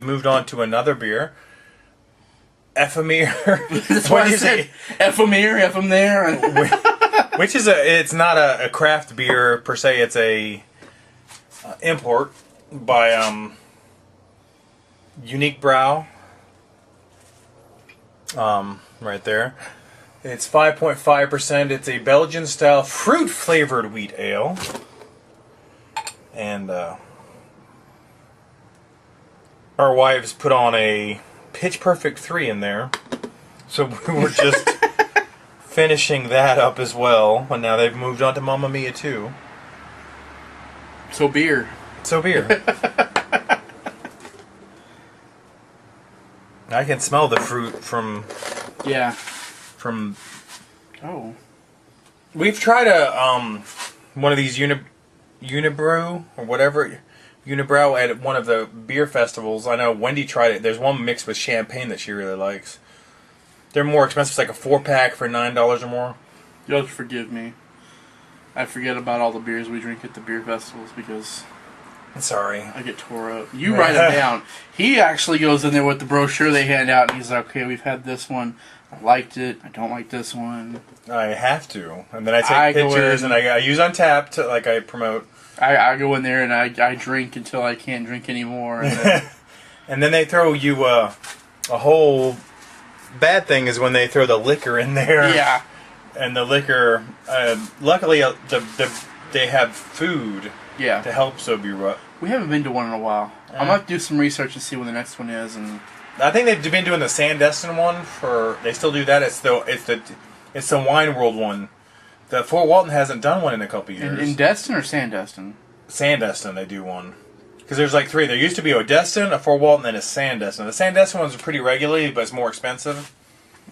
moved on to another beer. Ephemera. That's why I said Ephemera, Which is it's not a craft beer per se. It's a import by Unique Brow. Right there. It's 5.5%. It's a Belgian style fruit flavored wheat ale. And our wives put on a Pitch Perfect 3 in there. So we were just finishing that up as well. And now they've moved on to Mamma Mia 2. So beer. I can smell the fruit from... Yeah. From... Oh. We've tried one of these Unibrew or whatever... Unibrow at one of the beer festivals. I know Wendy tried it. There's one mixed with champagne that she really likes. They're more expensive. It's like a 4-pack for $9 or more. You'll have to forgive me. I forget about all the beers we drink at the beer festivals because... Sorry. I get tore up. You write them down. He actually goes in there with the brochure they hand out and he's like, okay, we've had this one. I liked it. I don't like this one. I have to. And then I take pictures and I use Untappd to, like, I promote. I go in there and I drink until I can't drink anymore. And then, and then they throw you a whole bad thing is when they throw the liquor in there. Yeah. And the liquor, luckily they have food to help sober you up. We haven't been to one in a while. I'm going to have to do some research and see when the next one is. And I think they've been doing the Sandestin one they still do that. It's the Wine World one. The Fort Walton hasn't done one in a couple years. In Destin or Sandestin? Sandestin, they do one. Because there's like 3. There used to be a Destin, a Fort Walton, and a Sandestin. The Sandestin ones are pretty regularly, but it's more expensive.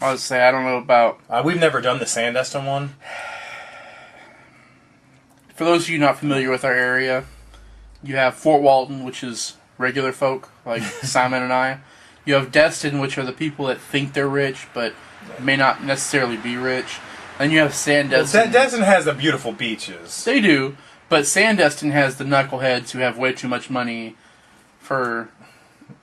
I would say, I don't know about... We've never done the Sandestin one. For those of you not familiar with our area, you have Fort Walton, which is regular folk, like Simon and I. You have Destin, which are the people that think they're rich, but may not necessarily be rich. Then you have Sandestin. Destin has the beautiful beaches. They do, but Sandestin has the knuckleheads who have way too much money for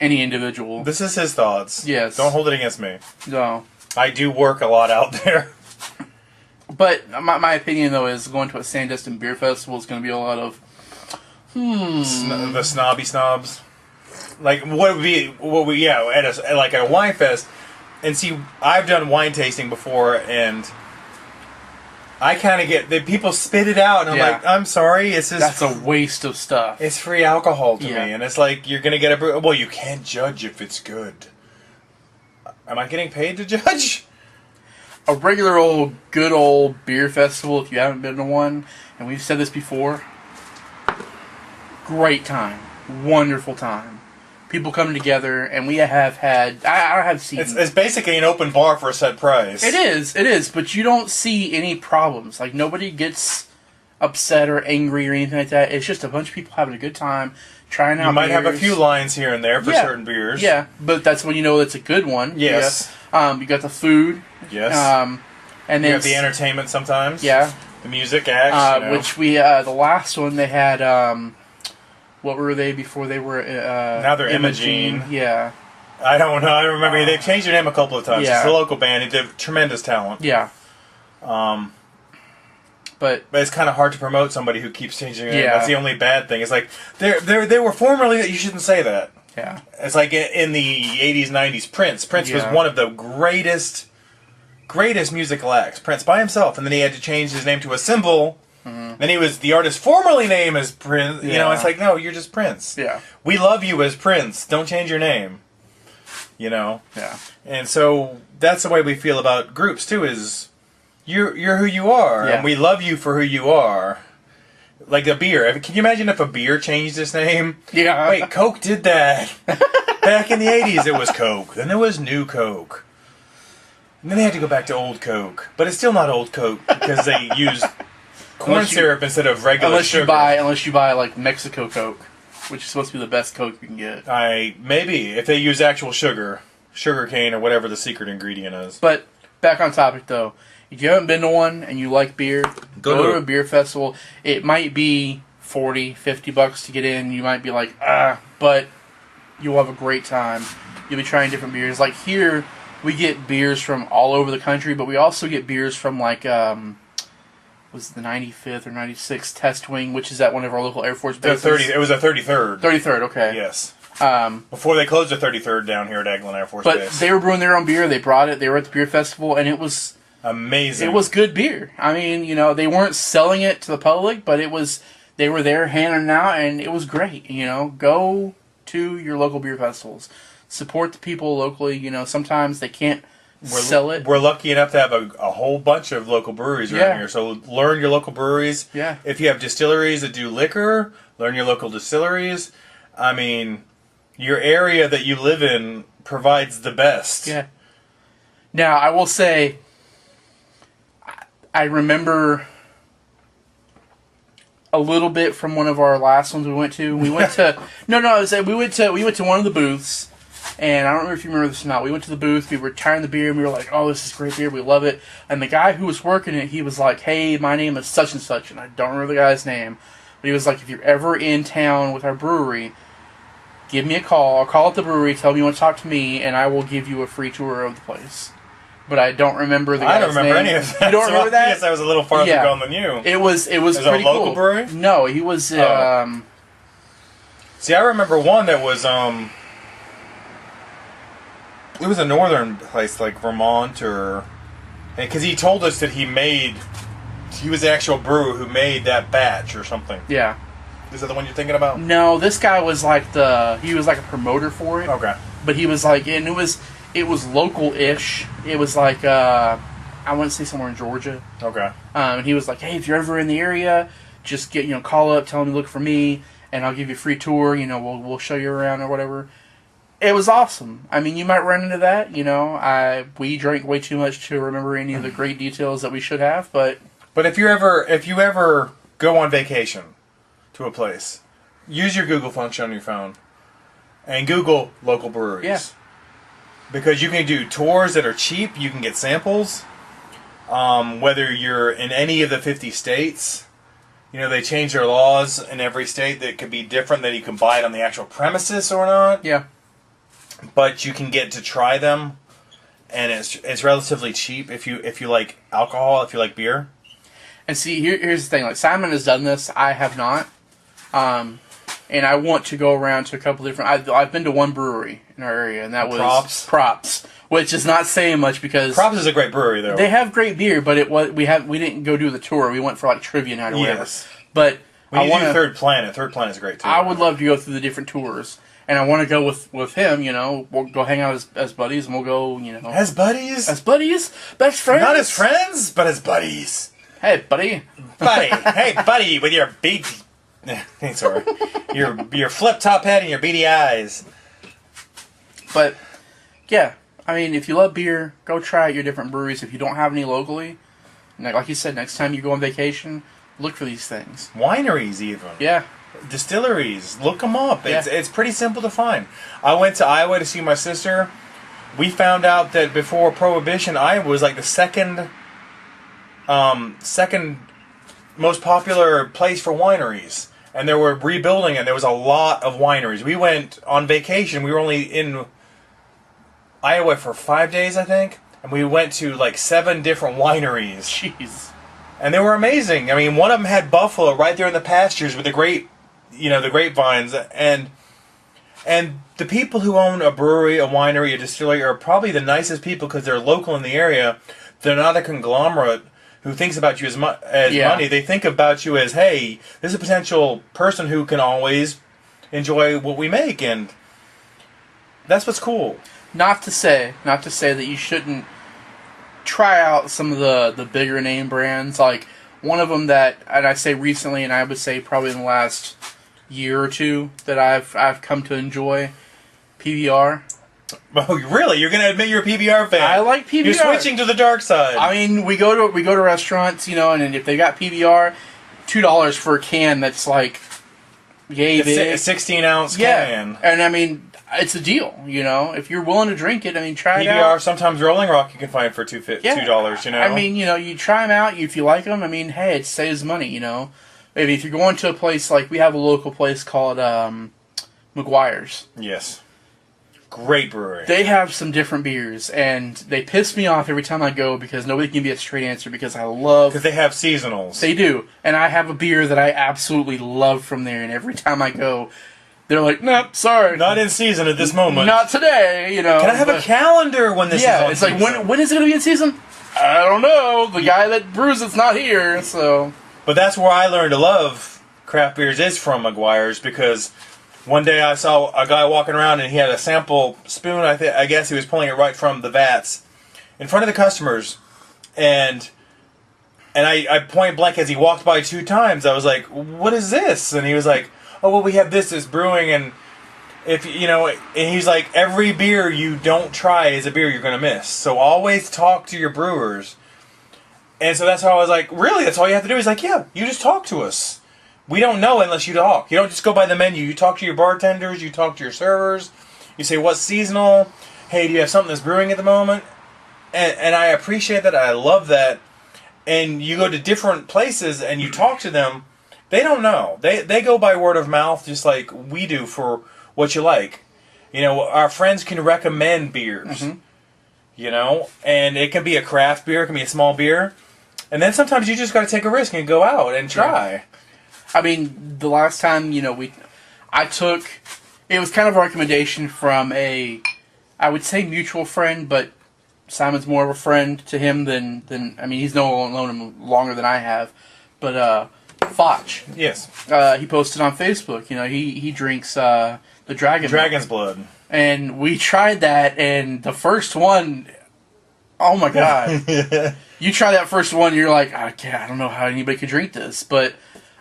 any individual. This is his thoughts. Yes. Don't hold it against me. No. I do work a lot out there. But my opinion, though, is going to a Sandestin beer festival is going to be a lot of... The snobby snobs. Like, at a wine fest. And see, I've done wine tasting before, and... I kind of get that people spit it out, and I'm like, I'm sorry, it's just... That's a waste of stuff. It's free alcohol to me, and it's like, you're going to get a brew... Well, you can't judge if it's good. Am I getting paid to judge? A regular good old beer festival, if you haven't been to one, and we've said this before, great time. Wonderful time. People come together, and we have had... I have seen... It's basically an open bar for a set price. It is, but you don't see any problems. Like, nobody gets upset or angry or anything like that. It's just a bunch of people having a good time, trying out You might beers. have a few lines here and there for certain beers. Yeah, but that's when you know it's a good one. Yes. You got the food. Yes. And then you have the entertainment sometimes. Yeah. The music acts, which we... the last one, they had... what were they before they were... now they're Imogene. Yeah. I don't know. I remember they've changed their name a couple of times. Yeah. It's a local band. They have tremendous talent. Yeah. But it's kind of hard to promote somebody who keeps changing their name. Yeah. That's the only bad thing. It's like, they were formerly... You shouldn't say that. Yeah. It's like in the 80s, 90s, Prince. Prince was one of the greatest musical acts. Prince by himself. And then he had to change his name to a symbol... Then he was the artist formerly named as Prince. You know, it's like, no, you're just Prince. Yeah. We love you as Prince. Don't change your name. You know? Yeah. And so that's the way we feel about groups, too, is you're who you are. Yeah. And we love you for who you are. Like a beer. Can you imagine if a beer changed its name? Yeah. Wait, Coke did that. Back in the 80s, it was Coke. Then there was New Coke. And then they had to go back to Old Coke. But it's still not Old Coke because they used... corn syrup instead of regular sugar. Unless you buy like Mexico Coke, which is supposed to be the best Coke you can get. Maybe if they use actual sugar cane or whatever the secret ingredient is. But back on topic though, if you haven't been to one and you like beer, go to a beer festival. It might be $40, $50 to get in. You might be like, but You'll have a great time. You'll be trying different beers. Like here, we get beers from all over the country, but we also get beers from like was it the 95th or 96th Test Wing, which is at one of our local Air Force bases. It was a 33rd. 33rd, okay. Yes. Before they closed the 33rd down here at Eglin Air Force Base. But they were brewing their own beer. They brought it. They were at the beer festival, and it was amazing. It was good beer. I mean, you know, they weren't selling it to the public, but they were there handing it out, and it was great. You know, go to your local beer festivals. Support the people locally. You know, sometimes they can't sell it. We're lucky enough to have a whole bunch of local breweries around here. So learn your local breweries. Yeah. If you have distilleries that do liquor, learn your local distilleries. I mean, your area that you live in provides the best. Yeah. Now, I will say, I remember a little bit from one of our last ones we went to. We went to we went to one of the booths. And I don't remember if you remember this or not. We went to the booth, we were trying the beer, and we were like, oh, this is great beer, we love it. And the guy who was working it, he was like, hey, my name is such and such, and I don't remember the guy's name. But he was like, if you're ever in town with our brewery, give me a call. I'll call at the brewery, tell me you want to talk to me, and I will give you a free tour of the place. But I don't remember the guy's name. I don't remember any of that. You don't remember that? Yes, I was a little farther gone than you. It was pretty cool. Is it a local brewery? No, he was... See, I remember one that was... It was a northern place, like Vermont, or... Because he told us that he was the actual brewer who made that batch or something. Yeah. Is that the one you're thinking about? No, this guy was like he was like a promoter for it. Okay. But he was like, and it was local-ish. It was like, I want to say somewhere in Georgia. Okay. And he was like, hey, if you're ever in the area, just call up, tell him to look for me, and I'll give you a free tour, we'll show you around or whatever. It was awesome. I mean, you might run into that, we drank way too much to remember any of the great details that we should have, but... But if you ever go on vacation to a place, use your Google function on your phone and Google local breweries. Yeah. Because you can do tours that are cheap, you can get samples, whether you're in any of the 50 states. They change their laws in every state that could be different, that you can buy it on the actual premises or not. Yeah. But you can get to try them, and it's relatively cheap if you like alcohol, if you like beer. And see, here's the thing. Like, Simon has done this. I have not. And I want to go around to a couple different... I've been to one brewery in our area, and that was... Props. Which is not saying much because... Props is a great brewery, though. They have great beer, but we didn't go do the tour. We went for, like, trivia night or whatever. Yes. But I want to... Third Planet. Third Planet is great, too. I would love to go through the different tours. And I want to go with him, We'll go hang out as buddies, and we'll go, As buddies? As buddies? Best friends? Not as friends, but as buddies. Hey, buddy. Buddy. Hey, buddy, with your beady... Sorry. Your flip-top head and your beady eyes. But, yeah. I mean, if you love beer, go try out your different breweries. If you don't have any locally, like you said, next time you go on vacation, look for these things. Wineries, even. Yeah. Distilleries. Look them up. Yeah. It's pretty simple to find. I went to Iowa to see my sister. We found out that before Prohibition, Iowa was like the second most popular place for wineries. And they were rebuilding, and there was a lot of wineries. We went on vacation. We were only in Iowa for 5 days, I think. And we went to like 7 different wineries. Jeez. And they were amazing. I mean, one of them had buffalo right there in the pastures with the grapevines. And the people who own a brewery, a winery, a distillery are probably the nicest people because they're local in the area. They're not a conglomerate who thinks about you as money. They think about you as, hey, this is a potential person who can always enjoy what we make, and that's what's cool. Not to say that you shouldn't try out some of the bigger name brands. Like, one of them that, and I say recently, and I would say probably in the last year or two, that I've come to enjoy, PBR. Oh, really? You're going to admit you're a PBR fan? I like PBR. You're switching to the dark side. I mean, we go to restaurants, and if they got PBR, $2 for a can that's like yay big. A 16-ounce can. And I mean, it's a deal, If you're willing to drink it, I mean, try it out. PBR, sometimes Rolling Rock you can find for $2, I mean, you try them out. If you like them, I mean, hey, it saves money, Maybe if you're going to a place like, we have a local place called McGuire's. Yes. Great brewery. They have some different beers, and they piss me off every time I go because nobody can give me a straight answer because I love... Because they have seasonals. They do. And I have a beer that I absolutely love from there, and every time I go, they're like, nope, sorry. Not in season at this moment. Not today, you know. Can I have a calendar when this is on it's season? like, when is it going to be in season? I don't know. The guy that brews it's not here, so... But that's where I learned to love craft beers is from McGuire's, because one day I saw a guy walking around and he had a sample spoon. I guess he was pulling it right from the vats in front of the customers, and I point blank as he walked by 2 times. I was like, "What is this?" And he was like, "Oh, well, we have this brewing, and if you know," and he's like, "Every beer you don't try is a beer you're gonna miss. So always talk to your brewers." And so that's how I was like, "Really? That's all you have to do?" He's like, "Yeah, you just talk to us. We don't know unless you talk. You don't just go by the menu. You talk to your bartenders. You talk to your servers. You say what's seasonal. Hey, do you have something that's brewing at the moment?" And I appreciate that. I love that. And you go to different places and you talk to them. They don't know. They go by word of mouth just like we do for what you like. You know, our friends can recommend beers. Mm-hmm. You know, and it can be a craft beer. It can be a small beer. And then sometimes you just got to take a risk and go out and try. Yeah. I mean, the last time, you know, I took, it was kind of a recommendation from I would say mutual friend, but Simon's more of a friend to him than I mean, he's known him longer than I have, but Foch. Yes. He posted on Facebook, you know, he drinks the Dragon's blood. And we tried that, and the first one, oh my god. You try that first one, you're like, I don't know how anybody could drink this, but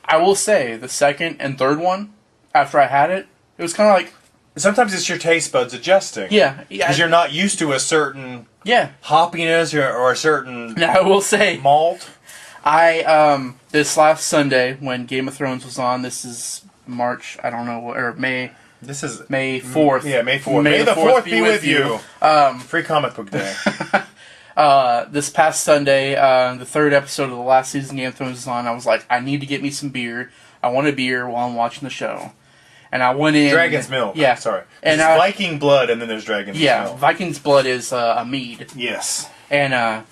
I will say, the second and third one, after I had it, it was kind of like... Sometimes it's your taste buds adjusting. Yeah. Because you're not used to a certain hoppiness or a certain now, I will say, malt. This last Sunday, when Game of Thrones was on, this is March, I don't know, or May... This is May 4th. Yeah, May 4th. May the 4th be with you. Free comic book day. This past Sunday, the 3rd episode of the last season Game of Thrones was on. I was like, I need to get me some beer. I want a beer while I'm watching the show. And I went in... Dragon's Milk. Yeah. Sorry. There's Viking blood, and then there's Dragon's Milk. Yeah, Viking's blood is a mead. Yes. And I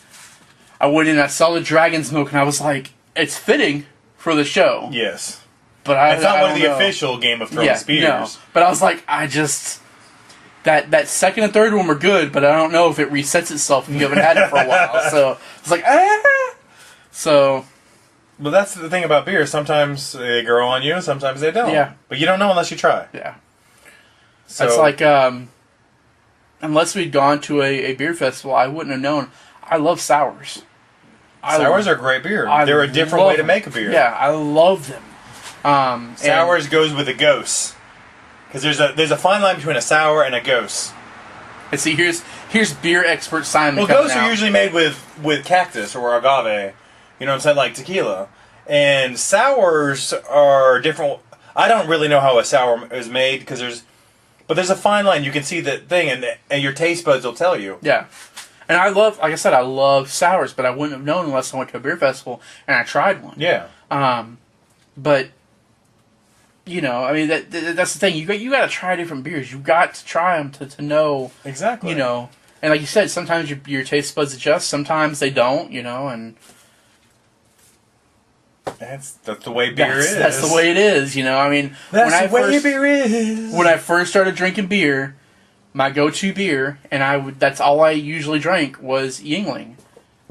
went in and I saw the Dragon's Milk, and I was like, it's fitting for the show. Yes. But it's not one of the official Game of Thrones beers. No. But I was like, that second and third one were good, but I don't know if it resets itself if you haven't had it for a while. So it's like, So. Well, that's the thing about beer. Sometimes they grow on you, sometimes they don't. Yeah. But you don't know unless you try. Yeah. So it's like, unless we'd gone to a beer festival, I wouldn't have known. I love sours. Sours are great beer. They're a different way to make a beer. Yeah, I love them. Sours goes with a gose. Because there's a fine line between a sour and a gose. And see, here's beer expert Simon. Well, gose are usually made with cactus or agave. You know what I'm saying? Like tequila. And sours are different. I don't really know how a sour is made because there's a fine line. You can see the thing, and your taste buds will tell you. Yeah. And like I said, I love sours, but I wouldn't have known unless I went to a beer festival and I tried one. Yeah. But you know, I mean, that's the thing. You got to try different beers. You got to try them to know exactly. You know, and like you said, sometimes your taste buds adjust. Sometimes they don't. You know, and that's the way beer is. That's the way it is. You know, I mean, beer is. When I first started drinking beer, my go-to beer, and that's all I usually drank was Yuengling.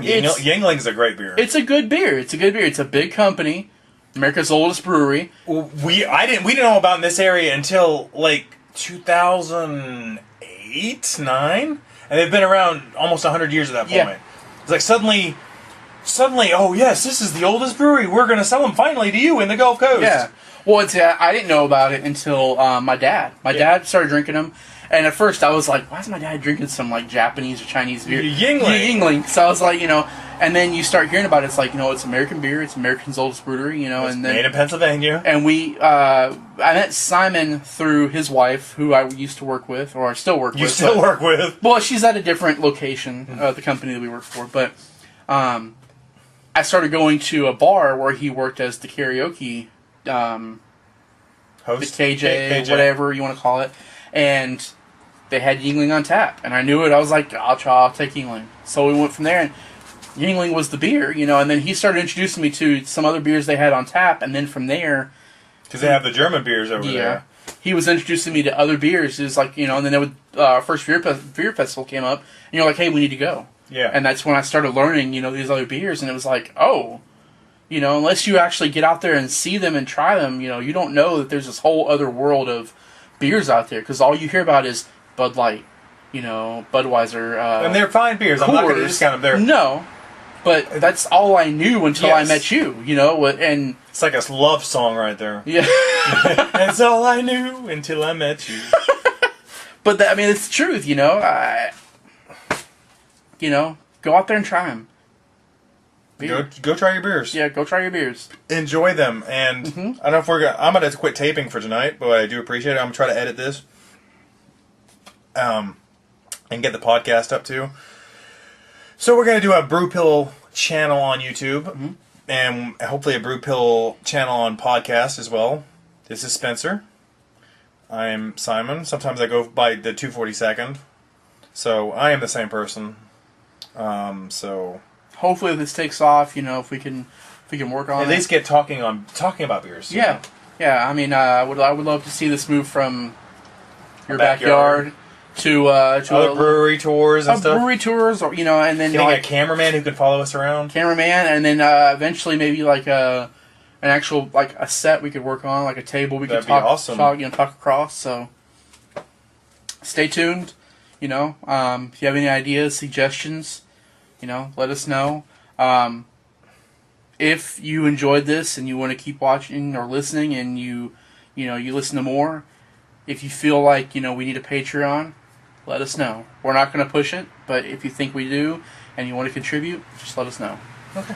Yuengling's a great beer. It's a good beer. It's a big company. America's oldest brewery. We didn't know about in this area until like 2008, 9, and they've been around almost 100 years at that point. Yeah. It's like suddenly, oh yes, this is the oldest brewery. We're going to sell them finally to you in the Gulf Coast. Yeah. Well, I didn't know about it until my dad. My dad started drinking them. And at first I was like, why is my dad drinking some like Japanese or Chinese beer? Yuengling. So I was like, you know, and then you start hearing about it. It's like, you know, it's American beer. It's America's oldest brewery, you know. It's made in Pennsylvania. And I met Simon through his wife, who I used to work with, or I still work with. You still work with? Well, she's at a different location, the company that we work for. But I started going to a bar where he worked as the karaoke host, the KJ, whatever you want to call it. And they had Yingling on tap, and I knew it. I was like, I'll take Yingling. So we went from there, and Yingling was the beer, and then he started introducing me to some other beers they had on tap, and then from there... Because they have the German beers over there. He was introducing me to other beers. It was like, and then they would, first beer festival came up, and you're like, hey, we need to go. Yeah. And that's when I started learning, these other beers, and it was like, oh, unless you actually get out there and see them and try them, you don't know that there's this whole other world of beers out there, because all you hear about is Bud Light, Budweiser. And they're fine beers. I'm not going to discount them. They're... No, but that's all I knew until I met you, and... It's like a love song right there. Yeah. That's all I knew until I met you. But, it's the truth, go out there and try them. Go try your beers. Yeah, go try your beers. Enjoy them. And I don't know if I'm going to quit taping for tonight, but I do appreciate it. I'm going to try to edit this. And get the podcast up too. So we're going to do a Brewpill channel on YouTube. Mm-hmm. And hopefully a Brewpill channel on podcast as well. This is Spencer. I'm Simon. Sometimes I go by the 242nd. So I am the same person. So hopefully this takes off. If we can work on it. At least get talking about beers. Yeah, yeah. I would love to see this move from your backyard to other brewery tours and stuff. Brewery tours, or and then getting a cameraman who can follow us around. And then eventually maybe like an actual a set we could work on, like a table we could talk across. So stay tuned. If you have any ideas, suggestions, let us know. If you enjoyed this and you want to keep watching or listening, and you listen to more, if you feel like we need a Patreon, let us know. We're not going to push it, but if you think we do and you want to contribute, just let us know. Okay.